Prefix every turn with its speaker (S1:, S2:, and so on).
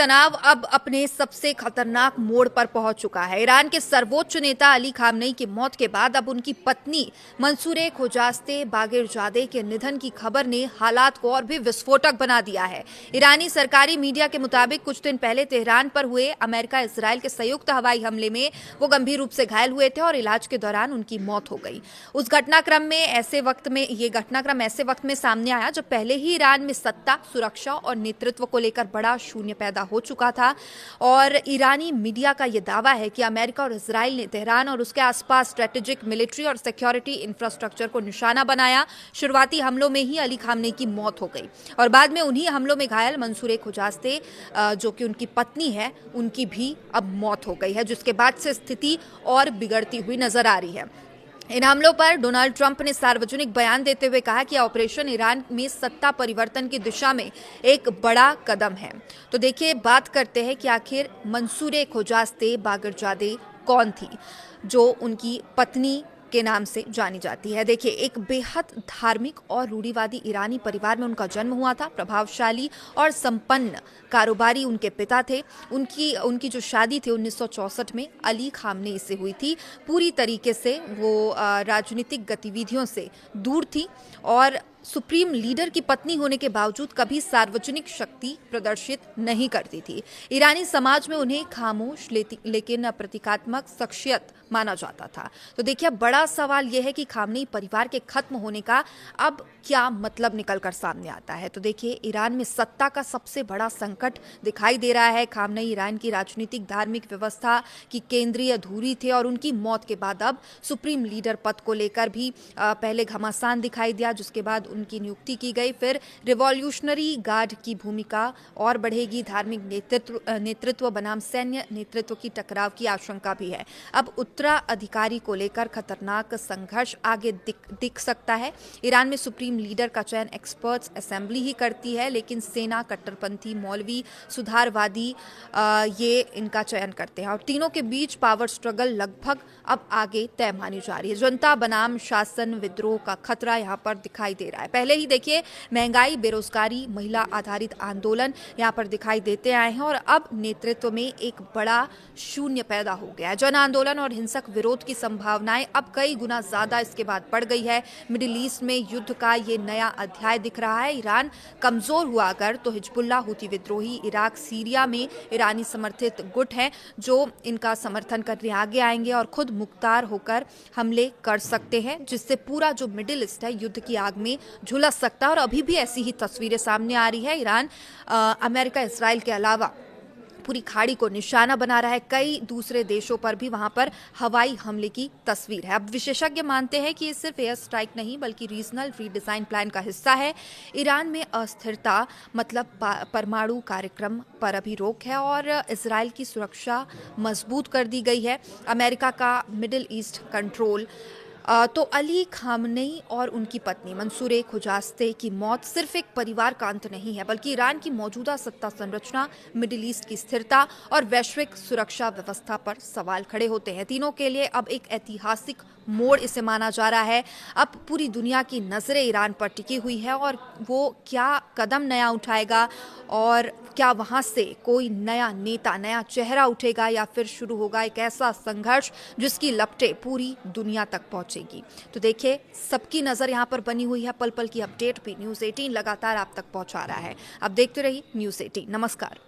S1: तनाव अब अपने सबसे खतरनाक मोड़ पर पहुंच चुका है। ईरान के सर्वोच्च नेता अली खामनेई की मौत के बाद अब उनकी पत्नी मंसूरे खुजास्ते बागिरजादे के निधन की खबर ने हालात को और भी विस्फोटक बना दिया है। ईरानी सरकारी मीडिया के मुताबिक कुछ दिन पहले तेहरान पर हुए अमेरिका इजराइल के संयुक्त हवाई हमले में वो गंभीर रूप से घायल हुए थे और इलाज के दौरान उनकी मौत हो गई। उस घटनाक्रम ऐसे वक्त में सामने आया जब पहले ही ईरान में सत्ता, सुरक्षा और नेतृत्व को लेकर बड़ा शून्य पैदा हो चुका था। और ईरानी मीडिया का यह दावा है कि अमेरिका और इजराइल ने तेहरान और उसके आसपास स्ट्रेटेजिक मिलिट्री और सिक्योरिटी इंफ्रास्ट्रक्चर को निशाना बनाया। शुरुआती हमलों में ही अली खामनेई की मौत हो गई और बाद में उन्हीं हमलों में घायल मंसूरे खुजास्ते जो कि उनकी पत्नी है, उनकी भी अब मौत हो गई है, जिसके बाद से स्थिति और बिगड़ती हुई नजर आ रही है। इन हमलों पर डोनाल्ड ट्रंप ने सार्वजनिक बयान देते हुए कहा कि ऑपरेशन ईरान में सत्ता परिवर्तन की दिशा में एक बड़ा कदम है। तो देखिए, बात करते हैं कि आखिर मंसूरे खुजास्ते बागिरजादे कौन थी, जो उनकी पत्नी के नाम से जानी जाती है। देखिए, एक बेहद धार्मिक और रूढ़िवादी ईरानी परिवार में उनका जन्म हुआ था। प्रभावशाली और संपन्न कारोबारी उनके पिता थे। उनकी जो शादी थी 1964 में अली खामनेई से हुई थी। पूरी तरीके से वो राजनीतिक गतिविधियों से दूर थी और सुप्रीम लीडर की पत्नी होने के बावजूद कभी सार्वजनिक शक्ति प्रदर्शित नहीं करती थी। ईरानी समाज में उन्हें खामोश लेकिन प्रतीकात्मक शख्सियत माना जाता था। तो देखिए, बड़ा सवाल यह है कि खामनेई परिवार के खत्म होने का अब क्या मतलब निकलकर सामने आता है। तो देखिए, ईरान में सत्ता का सबसे बड़ा संकट दिखाई दे रहा है। खामनेई ईरान की राजनीतिक धार्मिक व्यवस्था की केंद्रीय धुरी थे और उनकी मौत के बाद अब सुप्रीम लीडर पद को लेकर भी पहले घमासान दिखाई दिया, जिसके बाद उनकी नियुक्ति की गई। फिर रिवॉल्यूशनरी गार्ड की भूमिका और बढ़ेगी। धार्मिक नेतृत्व बनाम सैन्य नेतृत्व की टकराव की आशंका भी है। अब उत्तराधिकारी को लेकर खतरनाक संघर्ष आगे दिख सकता है। ईरान में सुप्रीम लीडर का चयन एक्सपर्ट्स असेंबली ही करती है, लेकिन सेना, कट्टरपंथी, मौलवी, सुधारवादी ये इनका चयन करते हैं और तीनों के बीच पावर स्ट्रगल लगभग अब आगे तय मानी जा रही है। जनता बनाम शासन विद्रोह का खतरा यहाँ पर दिखाई दे रहा है। पहले ही देखिए, महंगाई, बेरोजगारी, महिला आधारित आंदोलन यहाँ पर दिखाई देते आए हैं और अब नेतृत्व में एक बड़ा शून्य पैदा हो गया है। जन आंदोलन और हिंसक विरोध की संभावनाएं अब कई गुना ज्यादा इसके बाद बढ़ गई है। मिडिल ईस्ट में युद्ध का ये नया अध्याय दिख रहा है। ईरान कमजोर हुआ अगर तो हिजबुल्लाह, हुती विद्रोही इराक, सीरिया में ईरानी समर्थित गुट हैं जो इनका समर्थन करने आगे आएंगे और खुद मुख्तार होकर हमले कर सकते हैं, जिससे पूरा जो मिडिल ईस्ट है युद्ध की आग में झुलस सकता है। और अभी भी ऐसी ही तस्वीरें सामने आ रही है। ईरान अमेरिका, इजराइल के अलावा पूरी खाड़ी को निशाना बना रहा है। कई दूसरे देशों पर भी वहां पर हवाई हमले की तस्वीर है। अब विशेषज्ञ मानते हैं कि ये सिर्फ एयर स्ट्राइक नहीं बल्कि रीजनल रीडिजाइन प्लान का हिस्सा है। ईरान में अस्थिरता मतलब परमाणु कार्यक्रम पर अभी रोक है और इजराइल की सुरक्षा मजबूत कर दी गई है। अमेरिका का मिडिल ईस्ट कंट्रोल। तो अली खामनेई और उनकी पत्नी मंसूरे खुजास्ते की मौत सिर्फ एक परिवार का अंत नहीं है, बल्कि ईरान की मौजूदा सत्ता संरचना, मिडिल ईस्ट की स्थिरता और वैश्विक सुरक्षा व्यवस्था पर सवाल खड़े होते हैं। तीनों के लिए अब एक ऐतिहासिक मोड़ इसे माना जा रहा है। अब पूरी दुनिया की नजरें ईरान पर टिकी हुई है और वो क्या कदम नया उठाएगा और क्या वहां से कोई नया नेता, नया चेहरा उठेगा या फिर शुरू होगा एक ऐसा संघर्ष जिसकी लपटें पूरी दुनिया तक पहुंचेगी। तो देखिए, सबकी नजर यहां पर बनी हुई है। पल पल की अपडेट भी न्यूज़ 18 लगातार आप तक पहुंचा रहा है। अब देखते रहिए न्यूज़ 18। नमस्कार।